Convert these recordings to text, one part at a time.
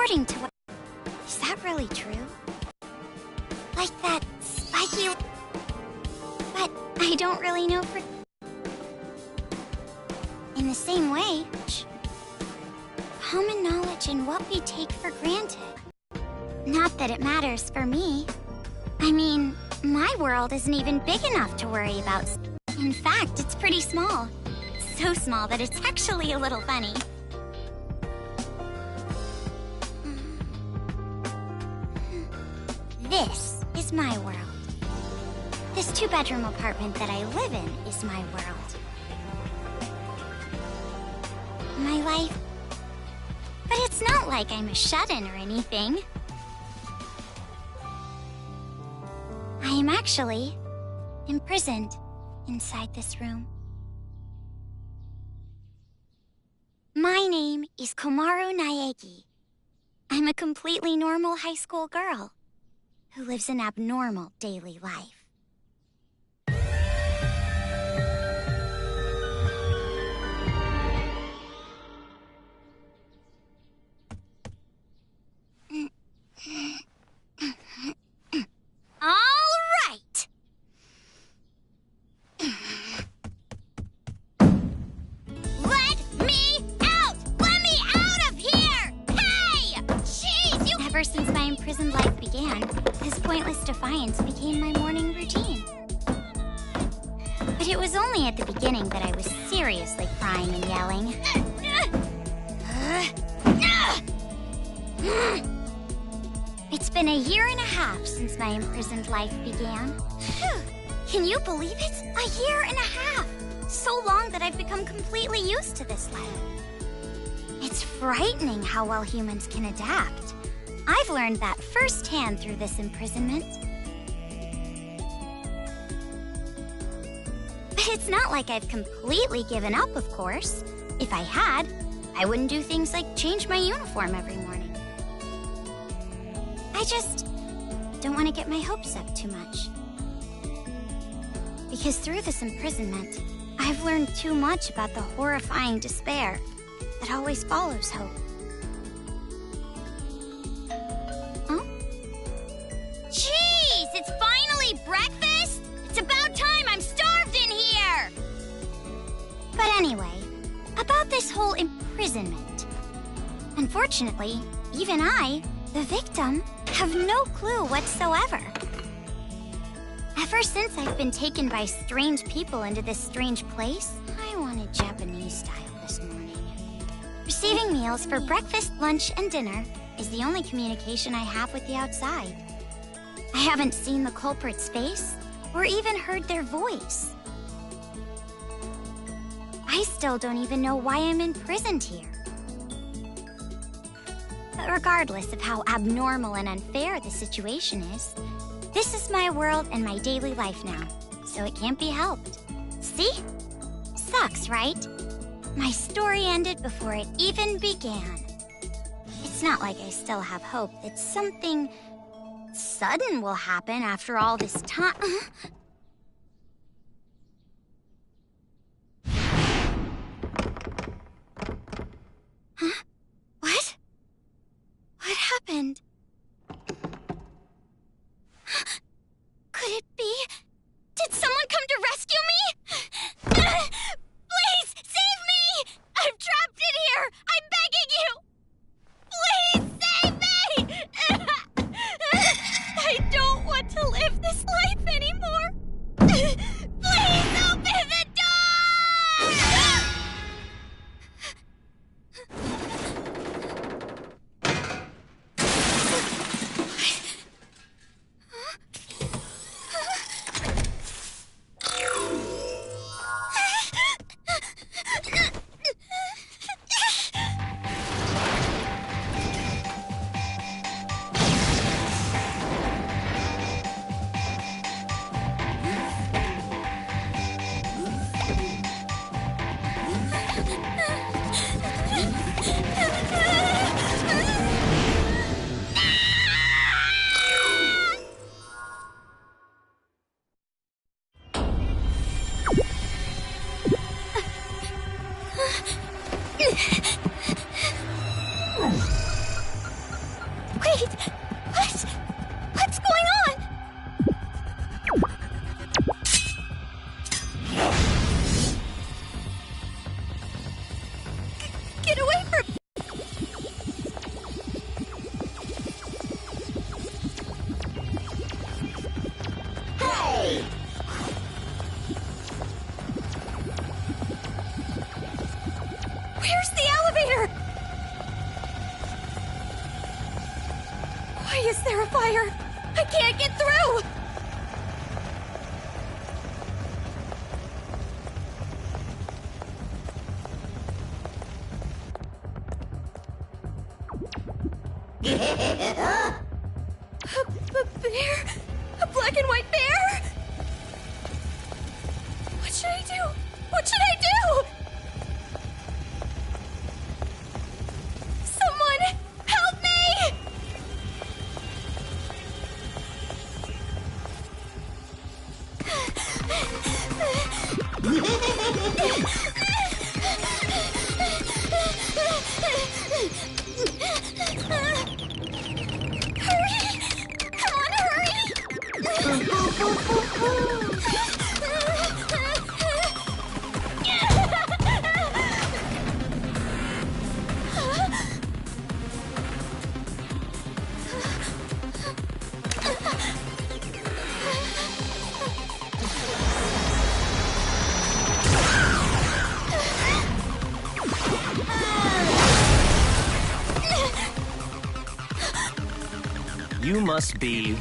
according to what... Is that really true? Like that spiky... But I don't really know for... In the same way, common knowledge and what we take for granted. Not that it matters for me. I mean, my world isn't even big enough to worry about. In fact, it's pretty small. So small that it's actually a little funny. This is my world. This 2-bedroom apartment that I live in is my world. My life. But it's not like I'm a shut-in or anything. I am actually imprisoned inside this room. My name is Komaru Naegi. I'm a completely normal high school girl who lives an abnormal daily life. Ever since my imprisoned life began, this pointless defiance became my morning routine. But it was only at the beginning that I was seriously crying and yelling. It's been a year and a half since my imprisoned life began. Can you believe it? A year and a half! So long that I've become completely used to this life. It's frightening how well humans can adapt. I've learned that firsthand through this imprisonment. But it's not like I've completely given up, of course. If I had, I wouldn't do things like change my uniform every morning. I just don't want to get my hopes up too much. Because through this imprisonment, I've learned too much about the horrifying despair that always follows hope. It's finally breakfast! It's about time! I'm starved in here! But anyway, about this whole imprisonment. Unfortunately, even I, the victim, have no clue whatsoever. Ever since I've been taken by strange people into this strange place, I wanted Japanese style this morning. Receiving meals for breakfast, lunch, and dinner is the only communication I have with the outside. I haven't seen the culprit's face, or even heard their voice. I still don't even know why I'm imprisoned here. But regardless of how abnormal and unfair the situation is, this is my world and my daily life now, so it can't be helped. See? Sucks, right? My story ended before it even began. It's not like I still have hope that something sudden will happen after all this time. Huh? What? What happened? Could it be? Did someone come to rescue me? Please, save me! I'm trapped in here! I'm begging you! Please save me! I don't want to live this life anymore. Please open the door! A bear? A black and white bear? What should I do? What should I do? Someone, help me! Hurry! Come on, hurry! You must be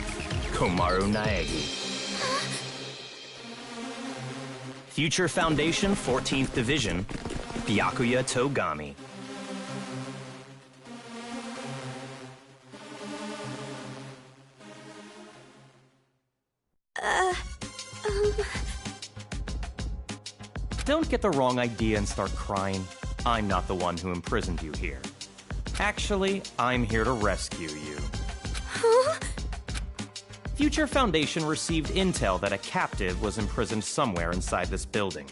Komaru Naegi. Future Foundation 14th Division, Byakuya Togami. Don't get the wrong idea and start crying. I'm not the one who imprisoned you here. Actually, I'm here to rescue you. Huh? Future Foundation received intel that a captive was imprisoned somewhere inside this building.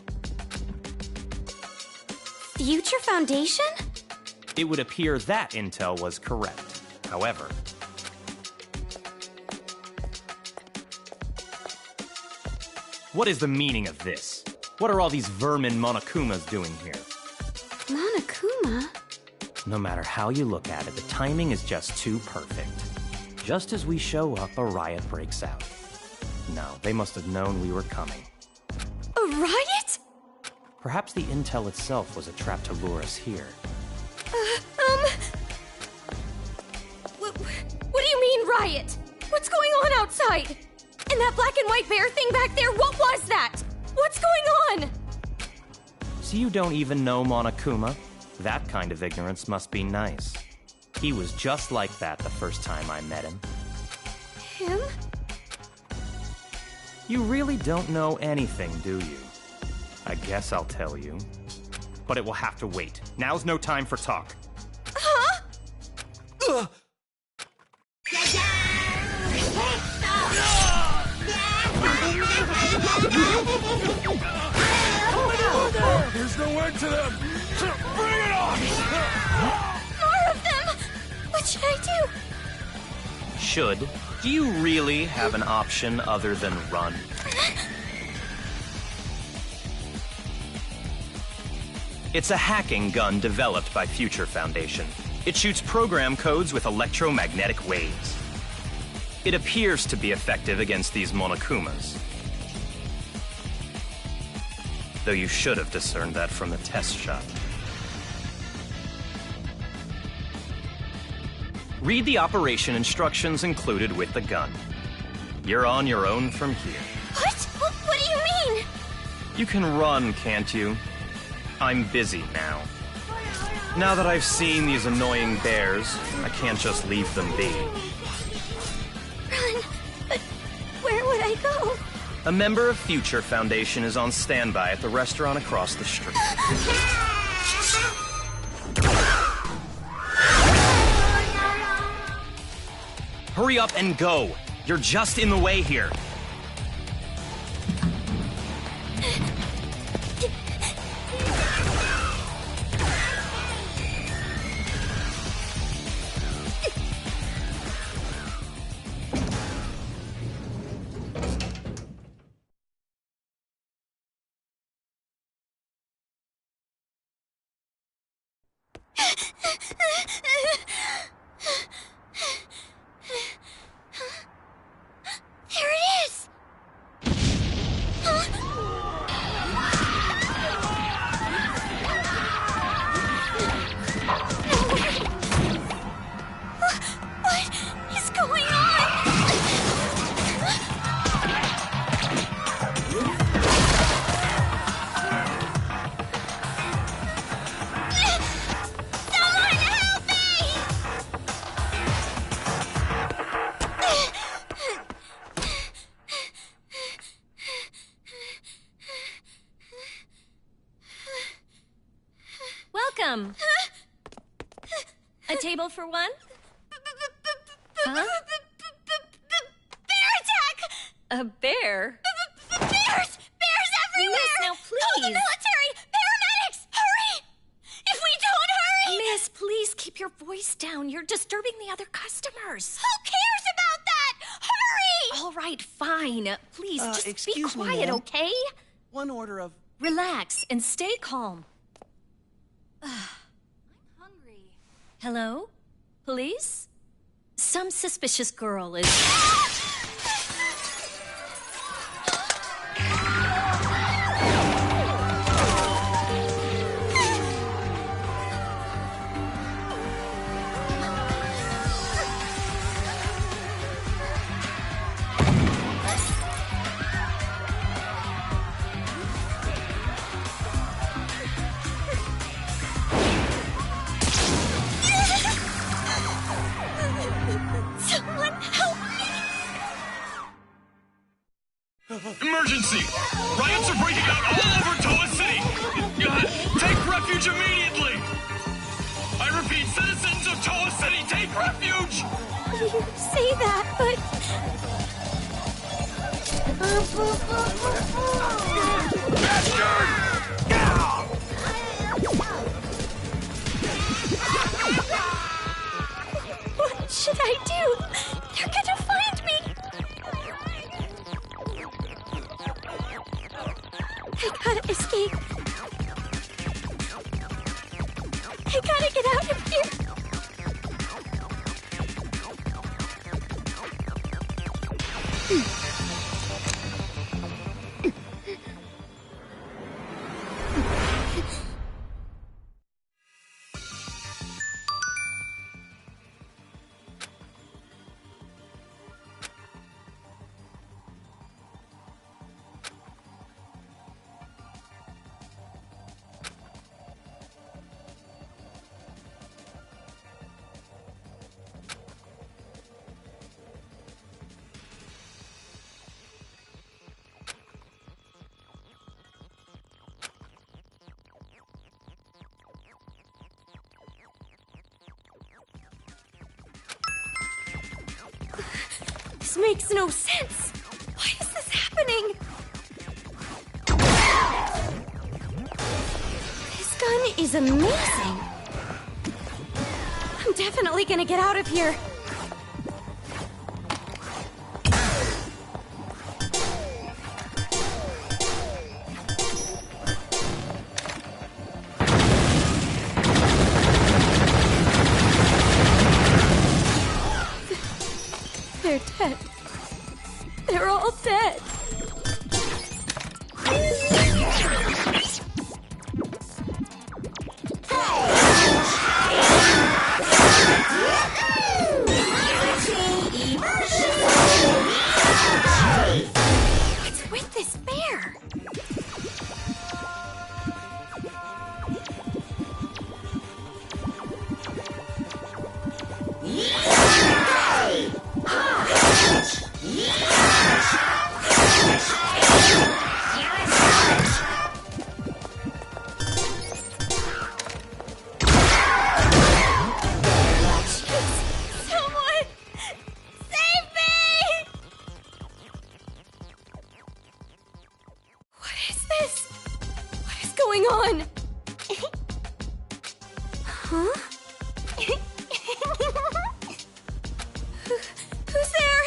Future Foundation? It would appear that intel was correct. However, what is the meaning of this? What are all these vermin Monokumas doing here? Monokuma? No matter how you look at it, the timing is just too perfect. Just as we show up, a riot breaks out. No, they must have known we were coming. A riot? Perhaps the intel itself was a trap to lure us here. What do you mean, riot? What's going on outside? And that black and white bear thing back there, what was that? What's going on? So you don't even know Monokuma? That kind of ignorance must be nice. He was just like that the first time I met him. Him? You really don't know anything, do you? I guess I'll tell you. But it will have to wait. Now's no time for talk. Huh? Ugh. There's no end to them! Bring it on! More of them! What should I do? Should? Do you really have an option other than run? It's a hacking gun developed by Future Foundation. It shoots program codes with electromagnetic waves. It appears to be effective against these Monokumas. Though you should have discerned that from the test shot. Read the operation instructions included with the gun. You're on your own from here. What? What do you mean? You can run, can't you? I'm busy now. Now that I've seen these annoying bears, I can't just leave them be. Run? But where would I go? A member of Future Foundation is on standby at the restaurant across the street. Hurry up and go! You're just in the way here. There it is! What is going on? Someone help me! Welcome. A table for one? Huh? Bear attack! A bear? Bears! Bears everywhere! Miss, now Call the please. military! Paramedics! Hurry! If we don't hurry! Miss, please keep your voice down. You're disturbing the other customers. Who cares about that? Hurry! All right, fine. Please, just be excuse me, quiet, ma'am. okay? One order of... Relax and stay calm. I'm hungry. Hello? Police? Some suspicious girl is... Someone help me! Emergency! Riots are breaking out all over Toa City! Take refuge immediately! I repeat, citizens of Toa City, take refuge! You say that, but... What should I do? They're gonna find me! I gotta escape. I gotta get out of here. This makes no sense. Why is this happening? This gun is amazing. I'm definitely gonna get out of here. They're dead. They're all dead. What's with this bear? Someone save me! What is this? What is going on? Huh? Who's there?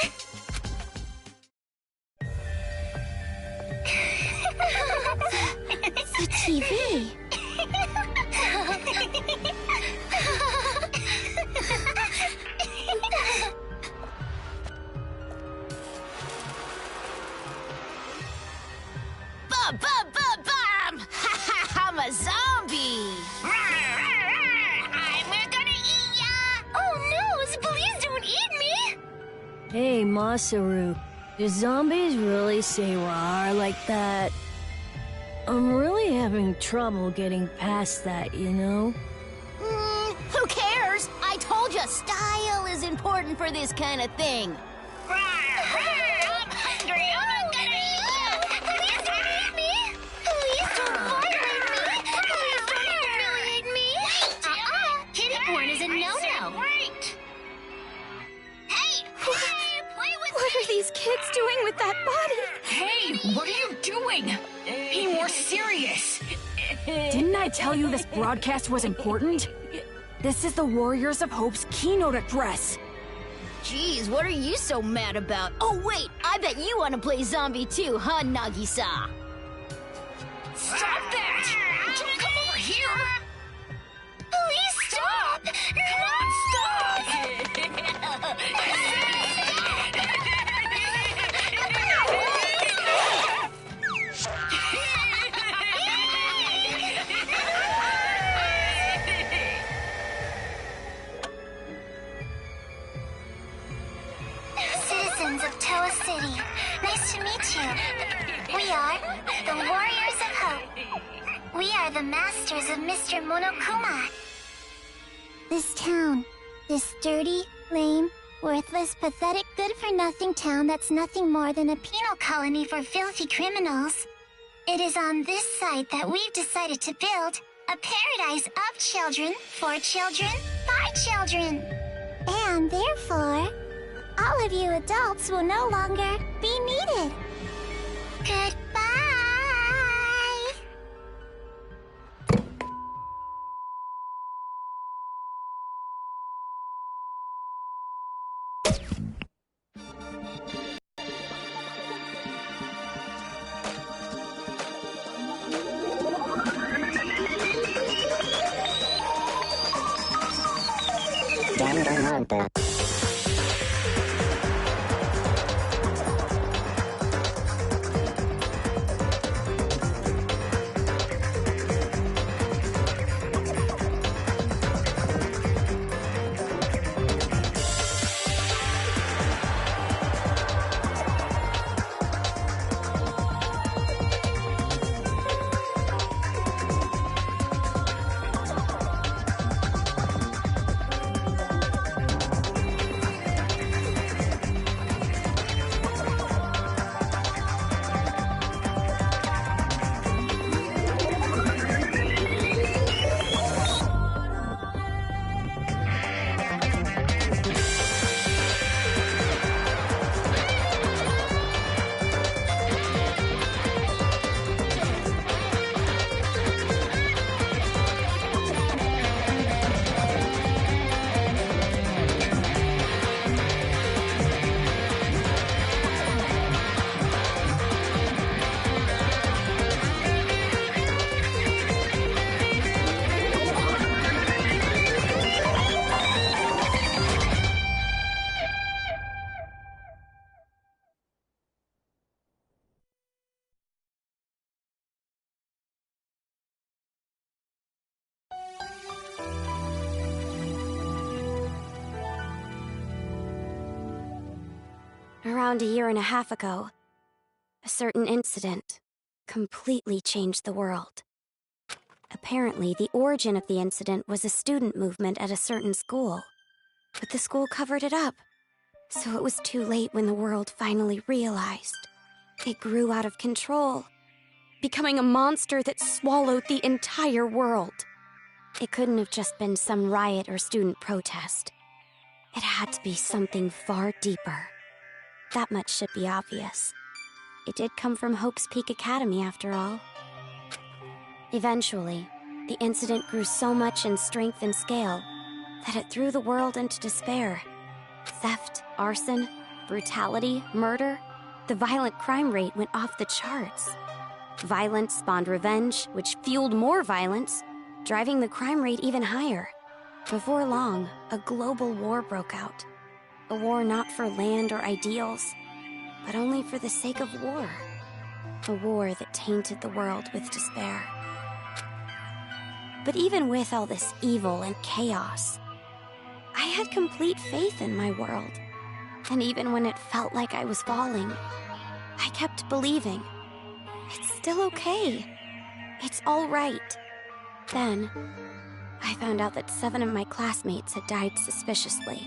The TV. Bum! I'm a zombie! We're gonna eat ya! Oh no, please don't eat me! Hey, Masaru, do zombies really say rawr like that? I'm really having trouble getting past that, you know? Who cares? I told you, style is important for this kind of thing. I'm hungry. I'm gonna eat you. Please don't eat me. Please don't violate me. Please don't humiliate me. with that body? Hey, what are you doing? Be more serious. Didn't I tell you this broadcast was important? This is the Warriors of Hope's keynote address. Jeez, what are you so mad about? Oh wait, I bet you want to play zombie too, huh, Nagisa? Stop that! Don't come over here! Please stop! Come on, stop! Citizens of Toa City, nice to meet you. We are the Warriors of Hope. We are the masters of Mr. Monokuma. This town, this dirty, lame, worthless, pathetic, good-for-nothing town that's nothing more than a penal colony for filthy criminals. It is on this site that we've decided to build a paradise of children, for children, by children. And therefore, all of you adults will no longer be needed. Goodbye! Danganronpa. Around a year and a half ago, a certain incident completely changed the world. Apparently, the origin of the incident was a student movement at a certain school, but the school covered it up, so it was too late when the world finally realized. It grew out of control, becoming a monster that swallowed the entire world. It couldn't have just been some riot or student protest. It had to be something far deeper. That much should be obvious. It did come from Hope's Peak Academy, after all. Eventually, the incident grew so much in strength and scale that it threw the world into despair. Theft, arson, brutality, murder, the violent crime rate went off the charts. Violence spawned revenge, which fueled more violence, driving the crime rate even higher. Before long, a global war broke out. A war not for land or ideals, but only for the sake of war. A war that tainted the world with despair. But even with all this evil and chaos, I had complete faith in my world. And even when it felt like I was falling, I kept believing. It's still okay. It's all right. Then, I found out that 7 of my classmates had died suspiciously.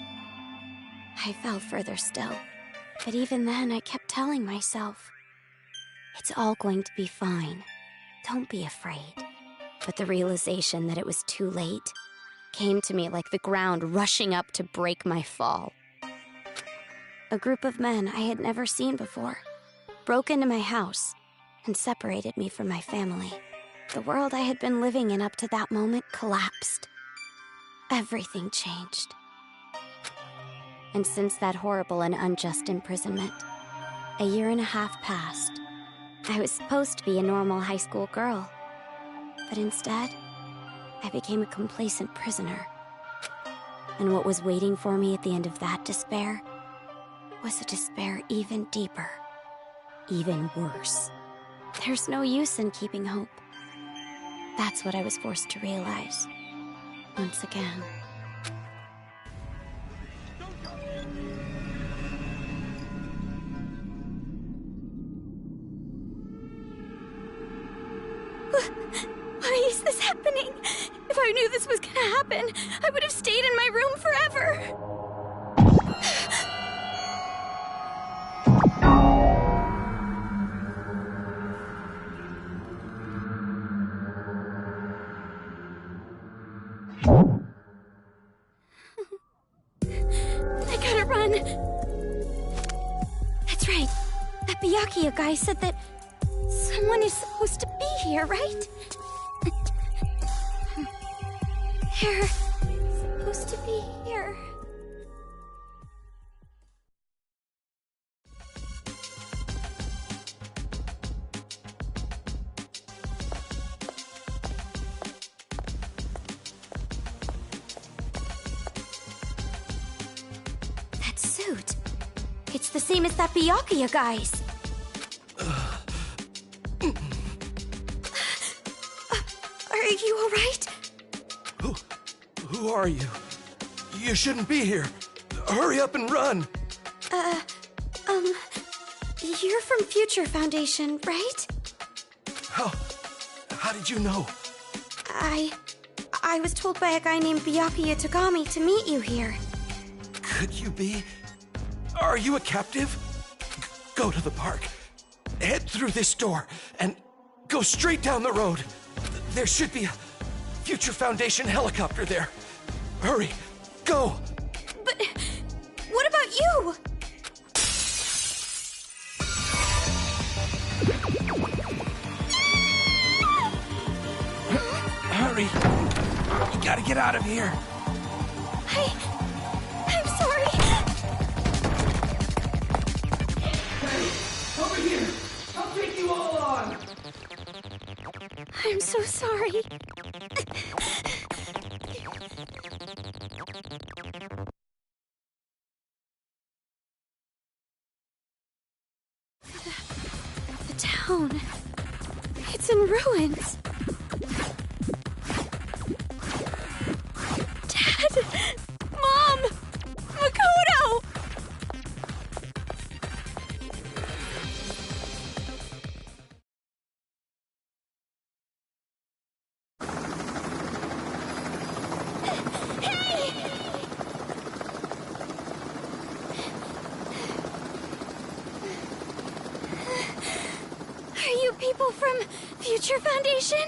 I fell further still. But even then, I kept telling myself, it's all going to be fine. Don't be afraid. But the realization that it was too late came to me like the ground rushing up to break my fall. A group of men I had never seen before broke into my house and separated me from my family. The world I had been living in up to that moment collapsed. Everything changed. And since that horrible and unjust imprisonment, a year and a half passed. I was supposed to be a normal high school girl, but instead, I became a complacent prisoner. And what was waiting for me at the end of that despair was a despair even deeper, even worse. There's no use in keeping hope. That's what I was forced to realize, once again. Why is this happening? If I knew this was gonna happen, I would have stayed in my room forever. I gotta run. That's right. That Byakuya guy said that someone is supposed to be here, right? They're supposed to be here. That suit. It's the same as that Byakuya guy's. Are you alright? Who are you? You shouldn't be here. Hurry up and run. You're from Future Foundation, right? How did you know? I was told by a guy named Byakuya Togami to meet you here. Could you be? Are you a captive? Go to the park. Head through this door and go straight down the road. There should be a Future Foundation helicopter there. Hurry, go! But what about you? Hurry! You gotta get out of here. I'm sorry. Hey, over here! I'll take you all on! I'm so sorry. The town. It's in ruins. Dad! Mom! Makoto! Are you people from Future Foundation?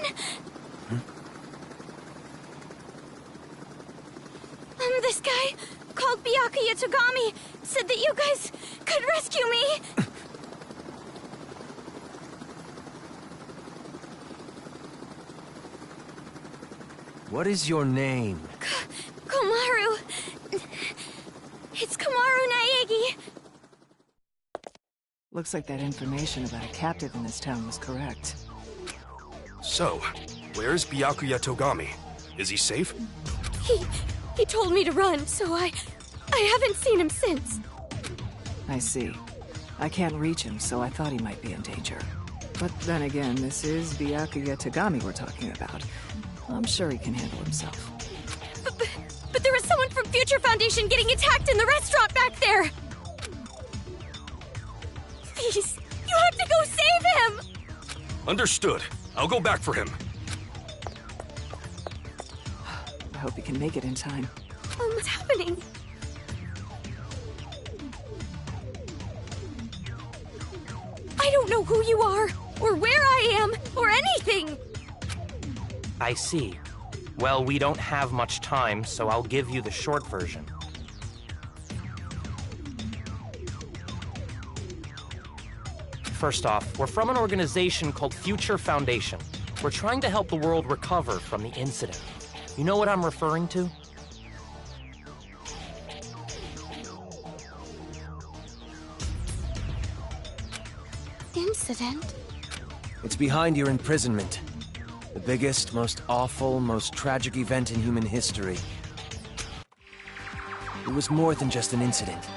This guy, called Byakuya Togami, said that you guys could rescue me. What is your name? Komaru. It's Komaru Naegi. Looks like that information about a captive in this town was correct. So, where's Byakuya Togami? Is he safe? He told me to run, so I haven't seen him since. I see. I can't reach him, so I thought he might be in danger. But then again, this is Byakuya Togami we're talking about. I'm sure he can handle himself. But there was someone from Future Foundation getting attacked in the restaurant back there! Please, you have to go save him! Understood. I'll go back for him. I hope he can make it in time. What's happening? I don't know who you are, or where I am, or anything! I see. Well, we don't have much time, so I'll give you the short version. First off, we're from an organization called Future Foundation. We're trying to help the world recover from the incident. You know what I'm referring to? Incident? It's behind your imprisonment. The biggest, most awful, most tragic event in human history. It was more than just an incident.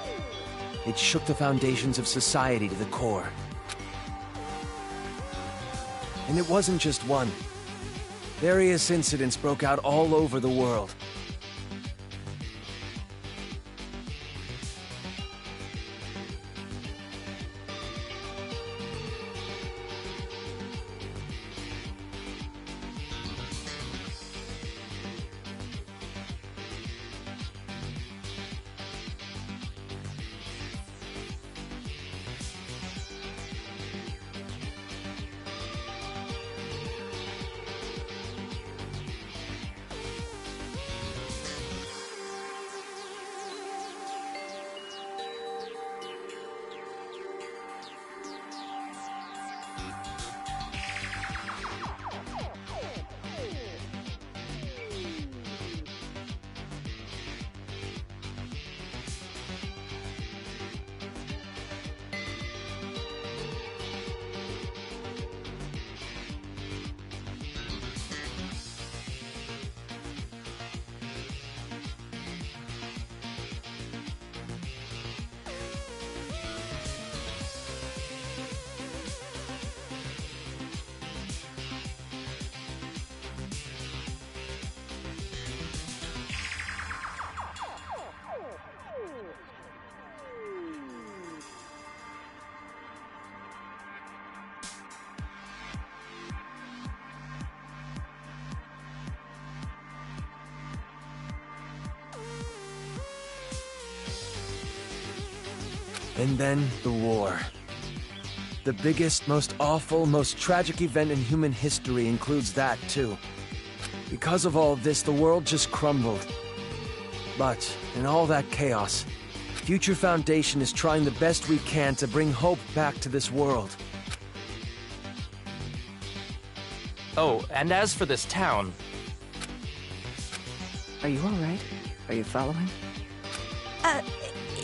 It shook the foundations of society to the core. And it wasn't just one. Various incidents broke out all over the world. And then the war. The biggest, most awful, most tragic event in human history includes that, too. Because of all of this, the world just crumbled. But, in all that chaos, Future Foundation is trying the best we can to bring hope back to this world. Oh, and as for this town... Are you alright? Are you following?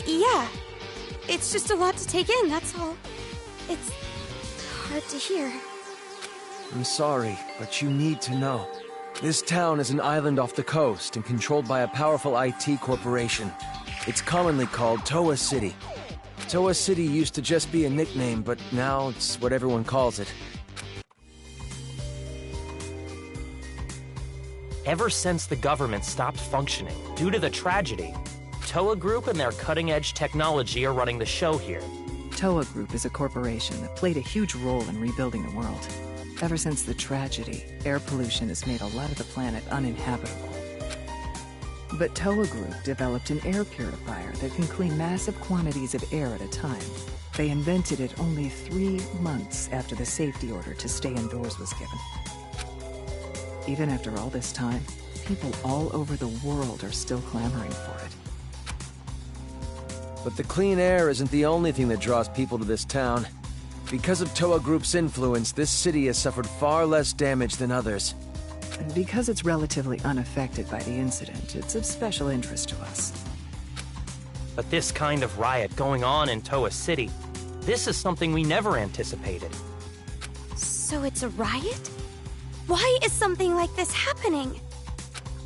Yeah. It's just a lot to take in, that's all. It's hard to hear. I'm sorry, but you need to know. This town is an island off the coast and controlled by a powerful IT corporation. It's commonly called Toa City. Toa City used to just be a nickname, but now it's what everyone calls it. Ever since the government stopped functioning due to the tragedy, Toa Group and their cutting-edge technology are running the show here. Toa Group is a corporation that played a huge role in rebuilding the world. Ever since the tragedy, air pollution has made a lot of the planet uninhabitable. But Toa Group developed an air purifier that can clean massive quantities of air at a time. They invented it only 3 months after the safety order to stay indoors was given. Even after all this time, people all over the world are still clamoring for it. But the clean air isn't the only thing that draws people to this town. Because of Toa Group's influence, this city has suffered far less damage than others. And because it's relatively unaffected by the incident, it's of special interest to us. But this kind of riot going on in Toa City, this is something we never anticipated. So it's a riot? Why is something like this happening?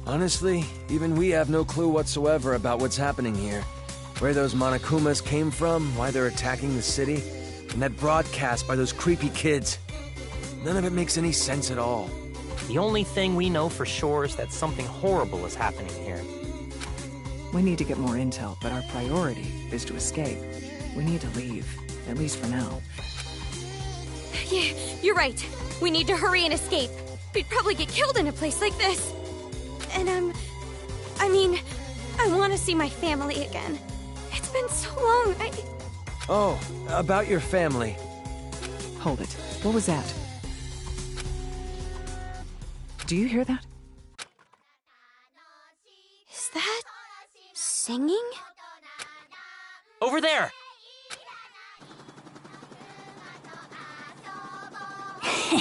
Honestly, even we have no clue whatsoever about what's happening here. Where those Monokumas came from, why they're attacking the city, and that broadcast by those creepy kids. None of it makes any sense at all. The only thing we know for sure is that something horrible is happening here. We need to get more intel, but our priority is to escape. We need to leave, at least for now. Yeah, you're right. We need to hurry and escape. We'd probably get killed in a place like this. And I want to see my family again. It's been so long, Oh, about your family. Hold it. What was that? Do you hear that? Is that... singing? Over there! A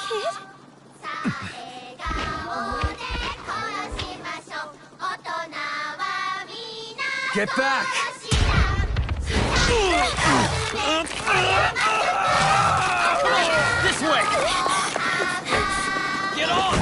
kid? Get back! This way! Get on!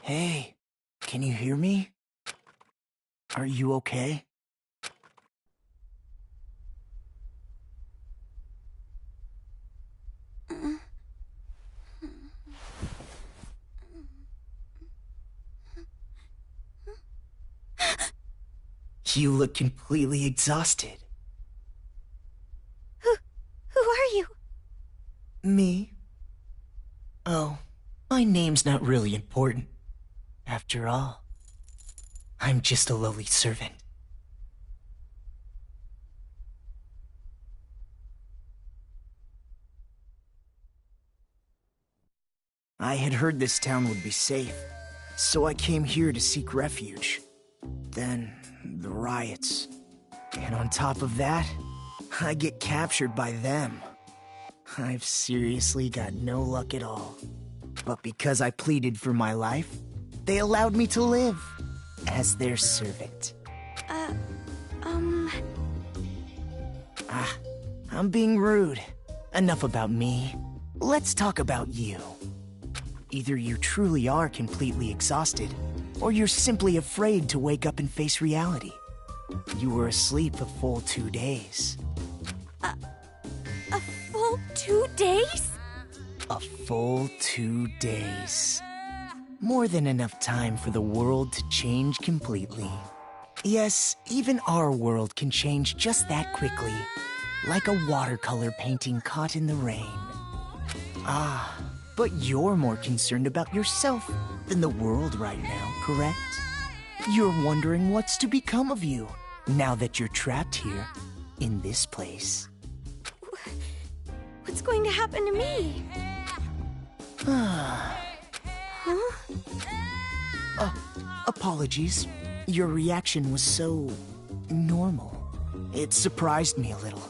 Hey, can you hear me? Are you okay? You look completely exhausted. Who are you? Me? Oh, my name's not really important. After all, I'm just a lowly servant. I had heard this town would be safe, so I came here to seek refuge. Then, the riots. And on top of that, I get captured by them. I've seriously got no luck at all. But because I pleaded for my life, they allowed me to live as their servant. I'm being rude. Enough about me. Let's talk about you. Either you truly are completely exhausted, or you're simply afraid to wake up and face reality. You were asleep a full 2 days. A full 2 days? A full 2 days. More than enough time for the world to change completely. Yes, even our world can change just that quickly. Like a watercolor painting caught in the rain. Ah, but you're more concerned about yourself than the world right now, correct? You're wondering what's to become of you, now that you're trapped here, in this place. What's going to happen to me? Huh? Apologies. Your reaction was so normal. It surprised me a little.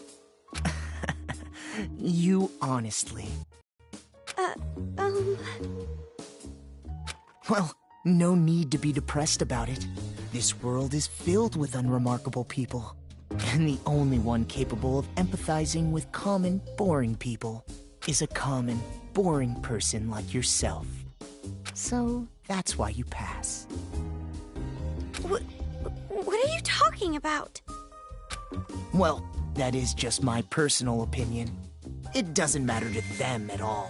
You honestly. Well, no need to be depressed about it. This world is filled with unremarkable people. And the only one capable of empathizing with common, boring people is a common, boring person like yourself. So, that's why you pass. What are you talking about? Well, that is just my personal opinion. It doesn't matter to them at all.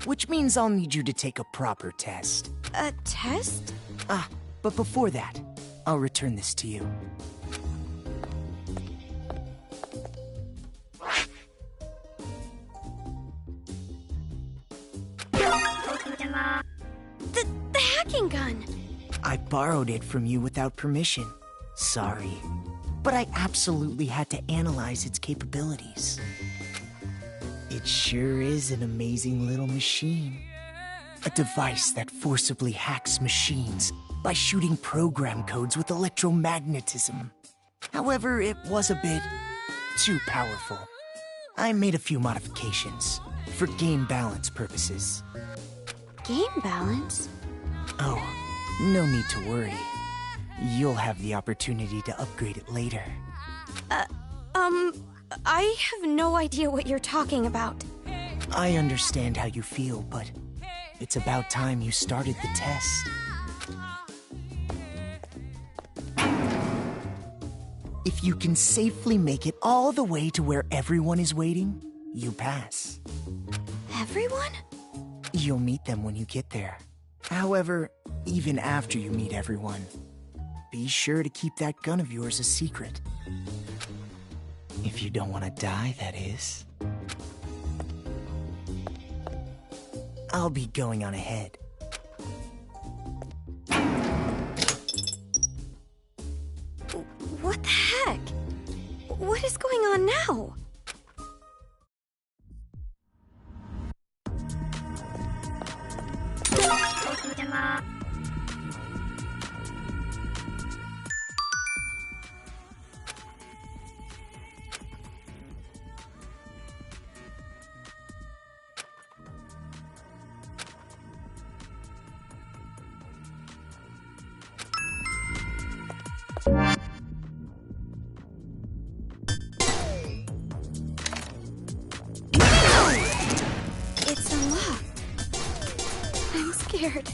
which means I'll need you to take a proper test. A test? But before that, I'll return this to you. The hacking gun! I borrowed it from you without permission. Sorry. But I absolutely had to analyze its capabilities. It sure is an amazing little machine. A device that forcibly hacks machines by shooting program codes with electromagnetism. However, it was a bit too powerful. I made a few modifications for game balance purposes. Game balance? Oh, no need to worry. You'll have the opportunity to upgrade it later. I have no idea what you're talking about. I understand how you feel, but it's about time you started the test. If you can safely make it all the way to where everyone is waiting, you pass. Everyone? You'll meet them when you get there. However, even after you meet everyone, be sure to keep that gun of yours a secret. If you don't want to die, that is. I'll be going on ahead. What the heck? What is going on now? It's unlocked. I'm scared.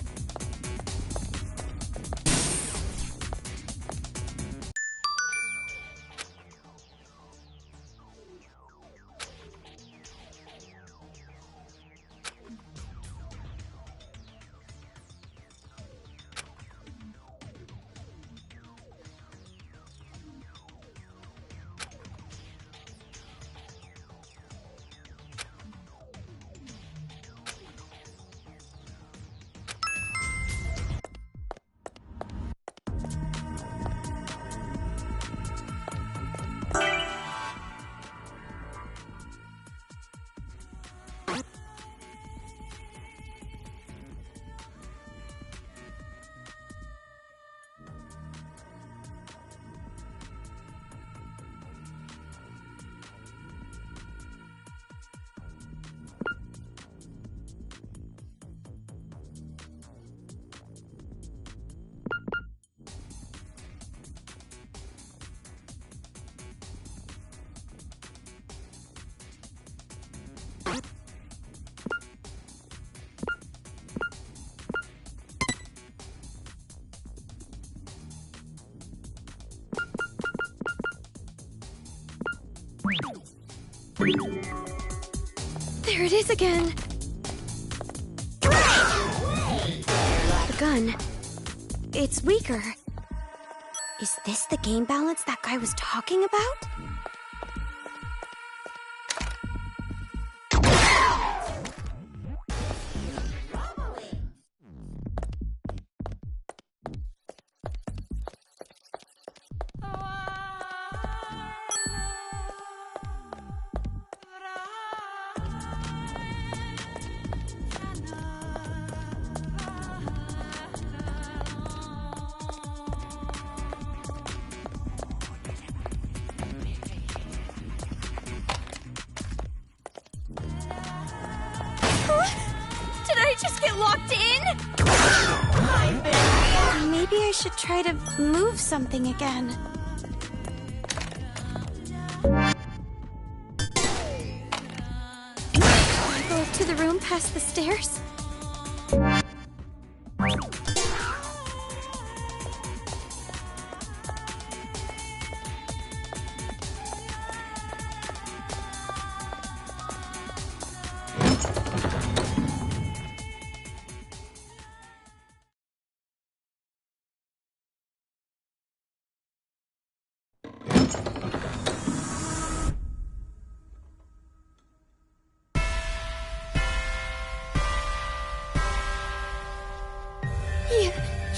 There it is again. The gun. It's weaker. Is this the game balance that guy was talking about? Did I just get locked in? Maybe I should try to move something again. Can I go up to the room past the stairs?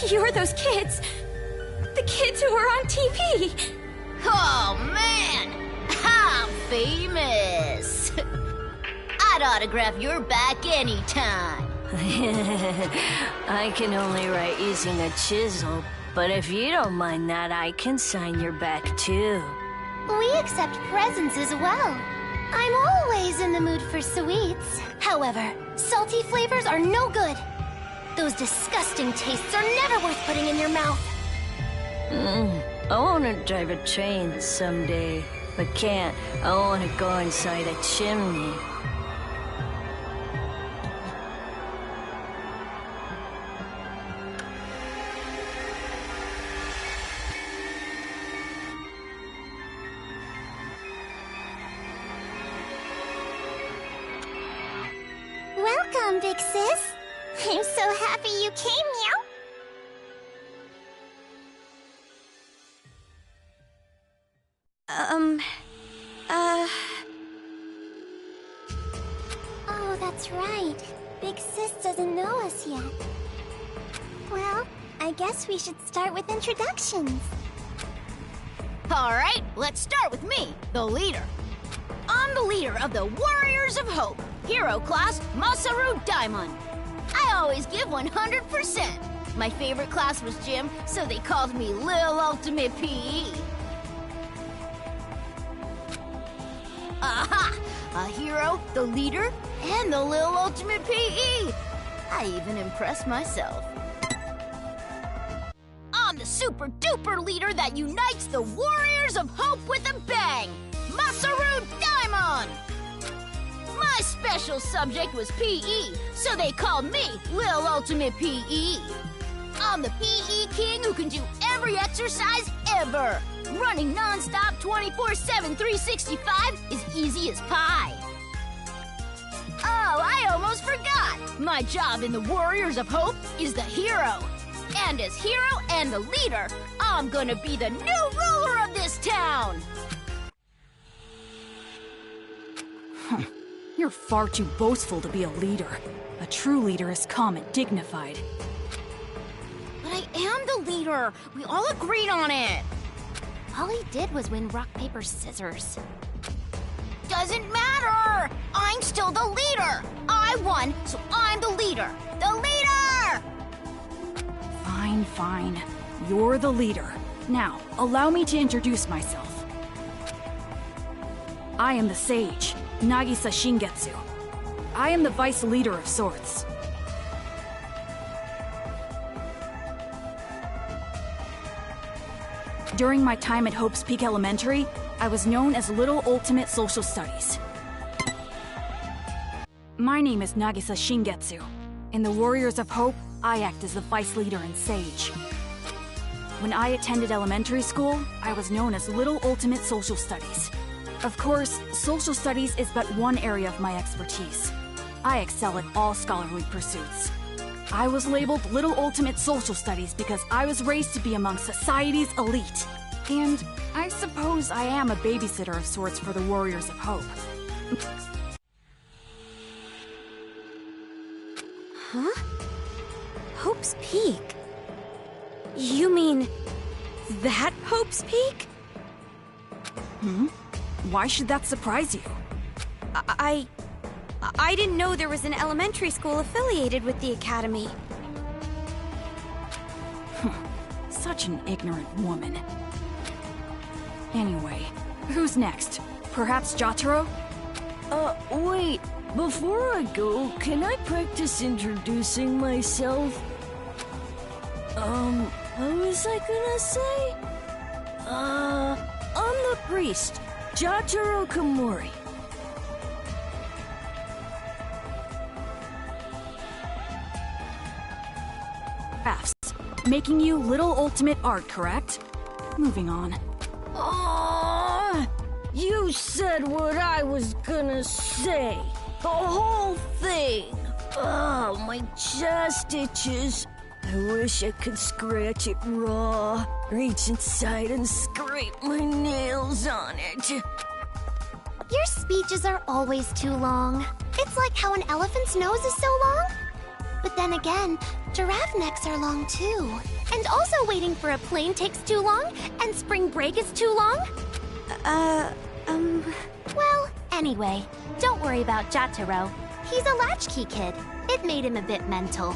You're those kids. The kids who were on TV. Oh, man! I'm famous! I'd autograph your back anytime. I can only write using a chisel, but if you don't mind that, I can sign your back too. We accept presents as well. I'm always in the mood for sweets. However, salty flavors are no good. Those disgusting tastes are never worth putting in your mouth. I want to drive a train someday, but can't. I want to go inside a chimney. Welcome, big sis. I'm so happy you came, Meow. Oh, that's right. Big sis doesn't know us yet. Well, I guess we should start with introductions. Alright, let's start with me, the leader. I'm the leader of the Warriors of Hope, hero class Masaru Daimon. I always give 100%. My favorite class was gym, so they called me Lil Ultimate PE. Aha! A hero, the leader, and the Lil Ultimate PE. I even impressed myself. I'm the super duper leader that unites the Warriors of Hope with a bang! Masaru Daimon! My special subject was PE, so they called me Lil Ultimate PE. I'm the PE king who can do every exercise ever. Running non-stop 24/7 365 is easy as pie. Oh, I almost forgot. My job in the Warriors of Hope is the hero. And as hero and the leader, I'm gonna be the new ruler of this town. You're far too boastful to be a leader. A true leader is calm and dignified. But I am the leader. We all agreed on it. All he did was win rock, paper, scissors. Doesn't matter. I'm still the leader. I won, so I'm the leader. The leader! Fine, fine. You're the leader. Now, allow me to introduce myself. I am the sage, Nagisa Shingetsu. I am the vice leader of sorts. During my time at Hope's Peak Elementary, I was known as Little Ultimate Social Studies. My name is Nagisa Shingetsu. In the Warriors of Hope, I act as the vice leader and sage. When I attended elementary school, I was known as Little Ultimate Social Studies. Of course, social studies is but one area of my expertise. I excel at all scholarly pursuits. I was labeled Little Ultimate Social Studies because I was raised to be among society's elite. And I suppose I am a babysitter of sorts for the Warriors of Hope. Huh? Hope's Peak? You mean that Hope's Peak? Why should that surprise you? I didn't know there was an elementary school affiliated with the academy. Such an ignorant woman. Anyway, who's next? Perhaps Jotaro? Wait. Before I go, can I practice introducing myself? What was I gonna say? I'm the priest, Jotaro Komori. Crafts, making you Little Ultimate Art, correct? Moving on. You said what I was gonna say. The whole thing. Oh, my chest itches. I wish I could scratch it raw, reach inside and scrape my nails on it. Your speeches are always too long. It's like how an elephant's nose is so long. But then again, giraffe necks are long too. And also waiting for a plane takes too long, and spring break is too long. Well, anyway, don't worry about Jotaro. He's a latchkey kid. It made him a bit mental.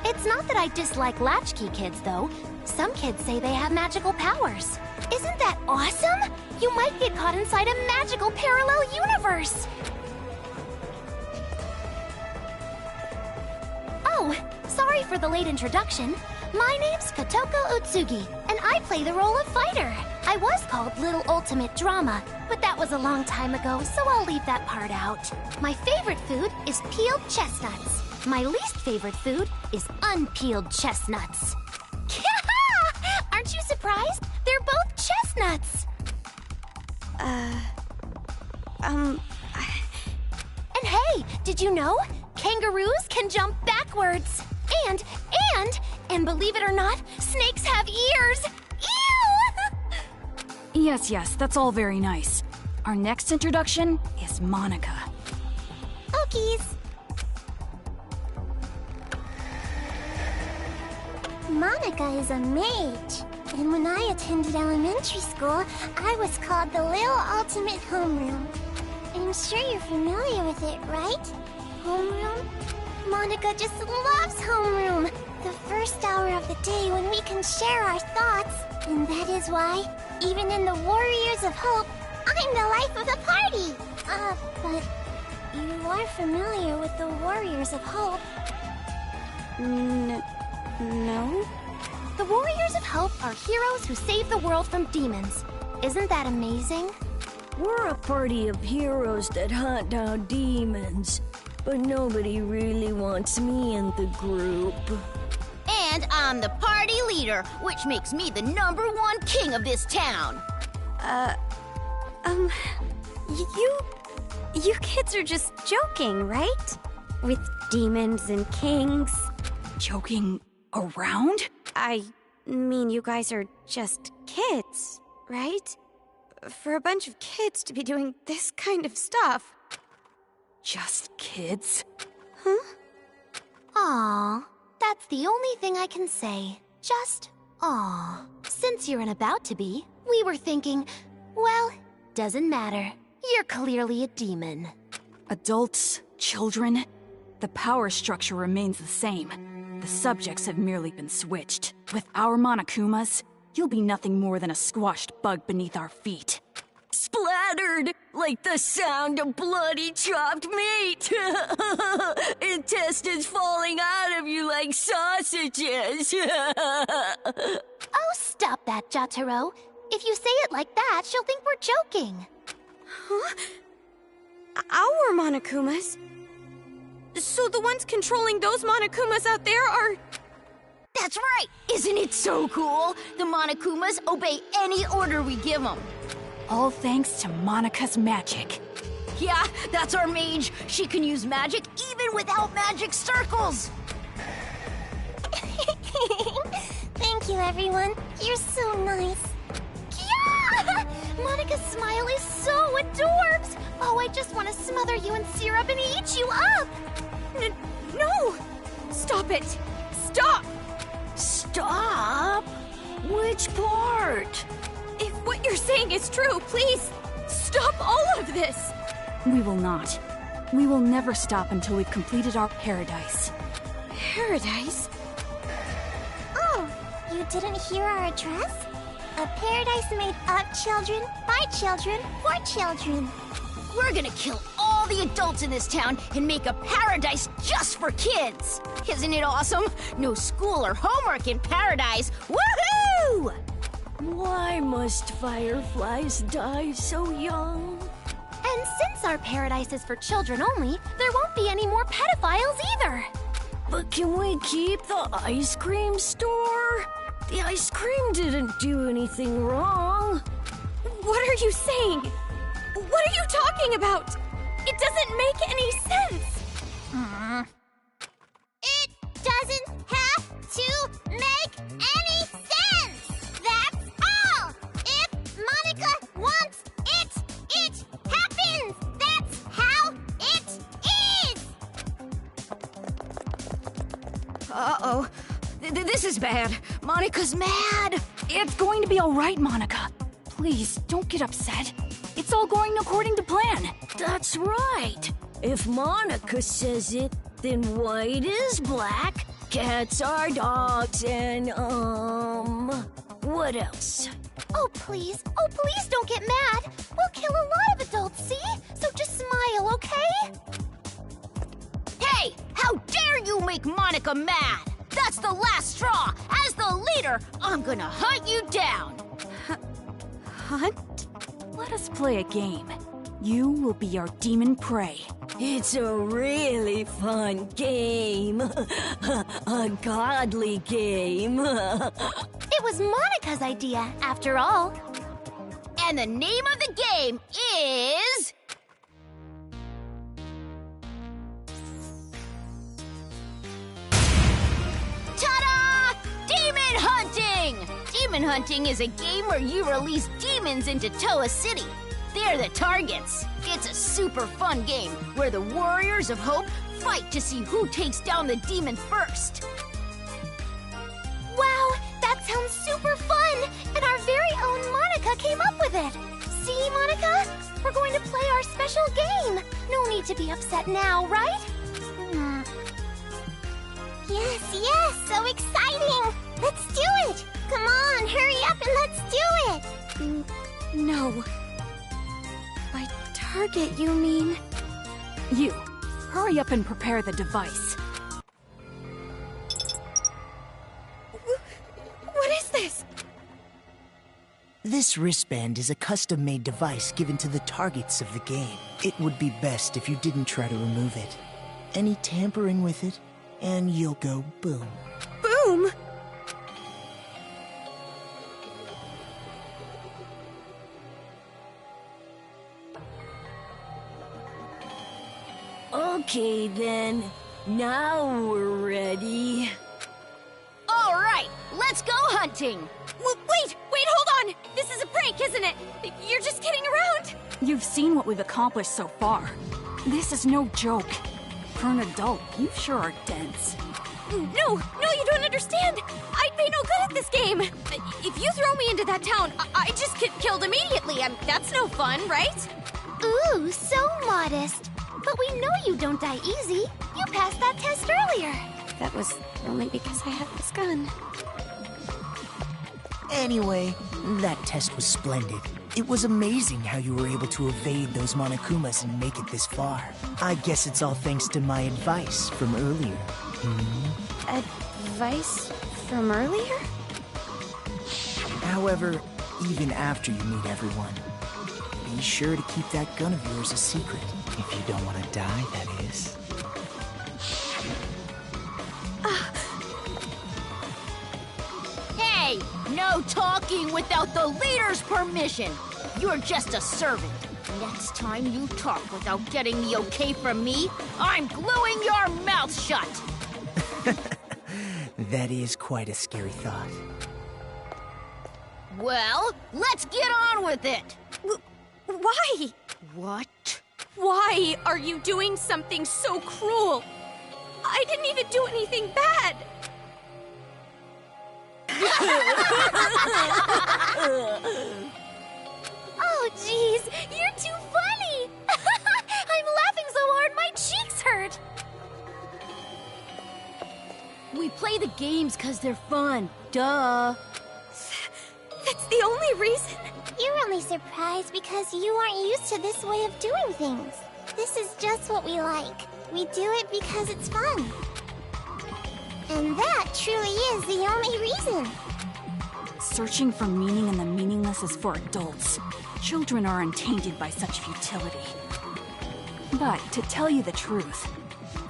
It's not that I dislike latchkey kids, though. Some kids say they have magical powers. Isn't that awesome? You might get caught inside a magical parallel universe. Oh, sorry for the late introduction. My name's Kotoko Utsugi, and I play the role of fighter. I was called Little Ultimate Drama, but that was a long time ago, so I'll leave that part out. My favorite food is peeled chestnuts. My least favorite food is unpeeled chestnuts. Aren't you surprised? They're both chestnuts. And hey, did you know? Kangaroos can jump backwards. And believe it or not, snakes have ears. Ew! Yes, that's all very nice. Our next introduction is Monica. Okies. Monica is a mage. And when I attended elementary school, I was called the Little Ultimate Homeroom. I'm sure you're familiar with it, right? Homeroom? Monica just loves homeroom. The first hour of the day when we can share our thoughts. And that is why, even in the Warriors of Hope, I'm the life of the party. But you are familiar with the Warriors of Hope. No? The Warriors of Hope are heroes who save the world from demons. Isn't that amazing? We're a party of heroes that hunt down demons. But nobody really wants me in the group. And I'm the party leader, which makes me the #1 king of this town. You kids are just joking, right? With demons and kings. Joking around? I mean, you guys are just kids, right? For a bunch of kids to be doing this kind of stuff. Just kids? Huh? Aw, that's the only thing I can say. Just aw. Since you're an about to be, we were thinking, well, doesn't matter. You're clearly a demon. Adults, children, the power structure remains the same. The subjects have merely been switched. With our Monokumas, you'll be nothing more than a squashed bug beneath our feet. Splattered like the sound of bloody chopped meat. Intestines falling out of you like sausages. Oh, stop that, Jotaro. If you say it like that, she'll think we're joking. Huh? Our Monokumas? So the ones controlling those Monokumas out there are... That's right! Isn't it so cool? The Monokumas obey any order we give them. All thanks to Monica's magic. Yeah, that's our mage. She can use magic even without magic circles. Thank you, everyone. You're so nice. Yeah! Monica's smile is so adorbs. Oh, I just want to smother you in syrup and eat you up. No! Stop it! Stop! Stop? Which part? If what you're saying is true, please, stop all of this! We will not. We will never stop until we've completed our paradise. Paradise? Oh, you didn't hear our address? A paradise made of children, by children, for children. We're gonna kill all the adults in this town and make a paradise just for kids. Isn't it awesome? No school or homework in paradise. Woohoo! Why must fireflies die so young? And since our paradise is for children only, there won't be any more pedophiles either. But can we keep the ice cream store? The ice cream didn't do anything wrong. What are you saying? What are you talking about? It doesn't make any sense. It doesn't have to Uh-oh. This is bad. Monica's mad. It's going to be all right, Monica. Please, don't get upset. It's all going according to plan. That's right. If Monica says it, then white is black, cats are dogs, and, what else? Oh, please don't get mad. We'll kill a lot of adults, see? So just smile, okay? Hey, how dare you make Monica mad? That's the last straw. As the leader, I'm gonna hunt you down. Hunt? Let us play a game. You will be our demon prey. It's a really fun game. A godly game. It was Monica's idea, after all. And the name of the game is... Ta-da! Demon Hunting! Demon Hunting is a game where you release demons into Toa City. They're the targets. It's a super fun game where the Warriors of Hope fight to see who takes down the demon first. Wow, that sounds super fun! And our very own Monica came up with it! See, Monica? We're going to play our special game! No need to be upset now, right? Yes, so exciting! Let's do it! Come on, hurry up and let's do it! No. By target, you mean? You, hurry up and prepare the device. What is this? This wristband is a custom-made device given to the targets of the game. It would be best if you didn't try to remove it. Any tampering with it, and you'll go boom. Boom? Okay, then. Now we're ready. All right, let's go hunting. Wait, hold on! This is a prank, isn't it? You're just kidding around! You've seen what we've accomplished so far. This is no joke. For an adult, you sure are dense. No, you don't understand! I'd be no good at this game! If you throw me into that town, I just get killed immediately. That's no fun, right? Ooh, so modest. But we know you don't die easy. You passed that test earlier. That was only because I had this gun. Anyway, that test was splendid. It was amazing how you were able to evade those Monokumas and make it this far. I guess it's all thanks to my advice from earlier. Advice from earlier? However, even after you meet everyone, be sure to keep that gun of yours a secret. If you don't want to die, that is. Hey, no talking without the leader's permission. You're just a servant. Next time you talk without getting the okay from me, I'm gluing your mouth shut. That is quite a scary thought. Well, let's get on with it. Why? What? Why are you doing something so cruel? I didn't even do anything bad. Oh, jeez, you're too funny! I'm laughing so hard my cheeks hurt! We play the games because they're fun. Duh. That's the only reason. You're only surprised because you aren't used to this way of doing things. This is just what we like. We do it because it's fun. And that truly is the only reason. Searching for meaning in the meaningless is for adults. Children are untainted by such futility. But to tell you the truth,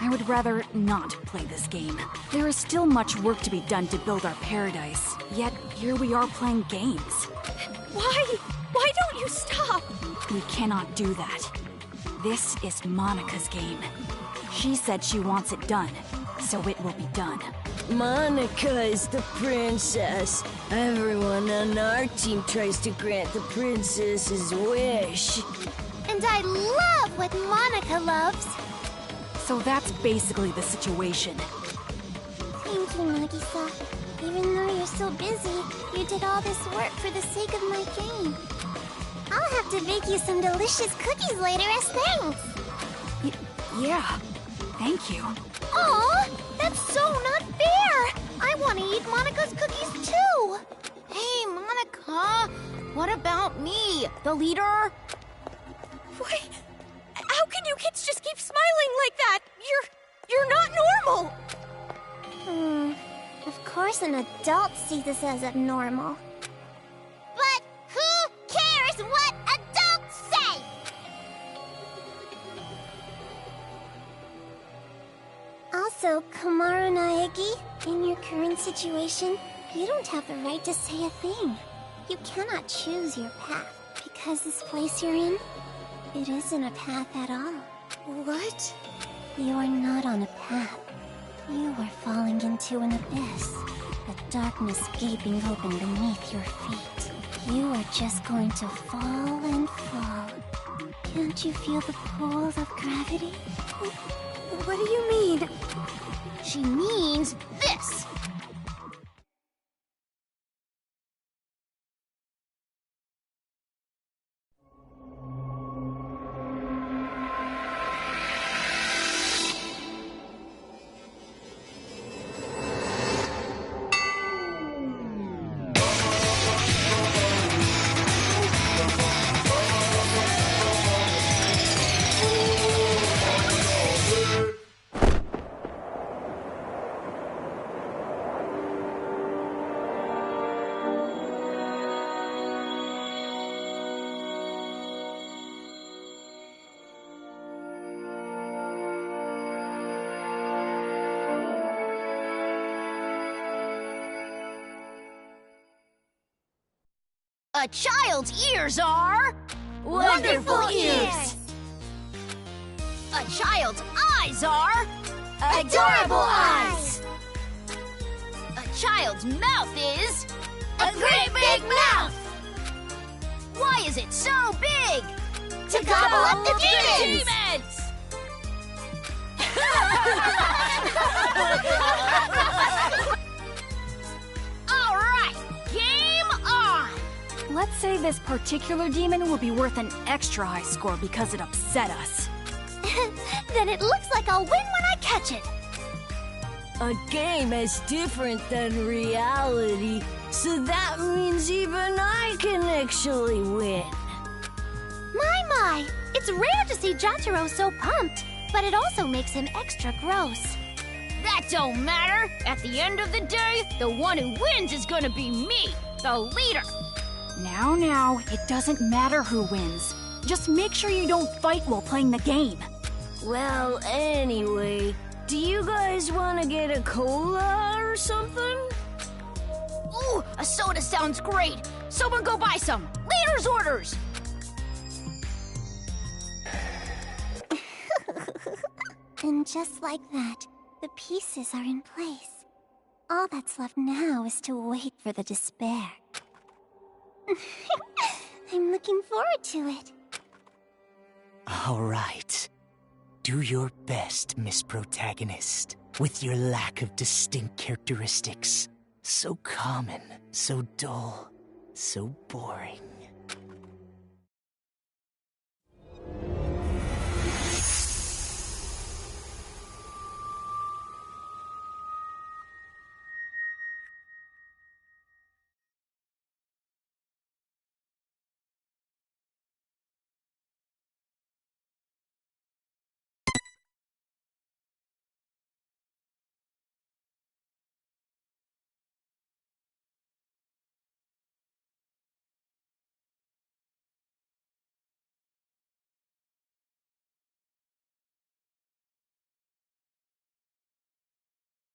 I would rather not play this game. There is still much work to be done to build our paradise, yet here we are playing games. Why? Why don't you stop? We cannot do that. This is Monica's game. She said she wants it done, so it will be done. Monica is the princess. Everyone on our team tries to grant the princess's wish. And I love what Monica loves. So that's basically the situation. I you, Nagisa. Even though you're so busy, you did all this work for the sake of my game. I'll have to bake you some delicious cookies later as thanks. Yeah, thank you. Aw, that's so not fair! I want to eat Monika's cookies too! Hey, Monika, what about me, the leader? Wait, how can you kids just keep smiling like that? You're not normal! Of course an adult sees this as abnormal. But who cares what adults say? Also, Kamaru Naegi, in your current situation, you don't have the right to say a thing. You cannot choose your path, because this place you're in, it isn't a path at all. What? You are not on a path. You are falling into an abyss, a darkness gaping open beneath your feet. You are just going to fall and fall. Can't you feel the pull of gravity? What do you mean? She means this! A child's ears are... Wonderful ears! A child's eyes are... Adorable eyes! A child's mouth is... A great big mouth! Why is it so big? To gobble up the demons! All right, game on! Let's say this particular demon will be worth an extra high score because it upset us. Then it looks like I'll win when I catch it! A game is different than reality, so that means even I can actually win. My! It's rare to see Jotaro so pumped, but it also makes him extra gross. That don't matter. At the end of the day, the one who wins is gonna be me, the leader. Now, it doesn't matter who wins. Just make sure you don't fight while playing the game. Well, anyway, do you guys want to get a cola or something? Ooh, a soda sounds great. Someone go buy some. Leader's orders. And just like that, the pieces are in place. All that's left now is to wait for the despair. I'm looking forward to it. All right. Do your best, Miss Protagonist. With your lack of distinct characteristics. So common, so dull, so boring.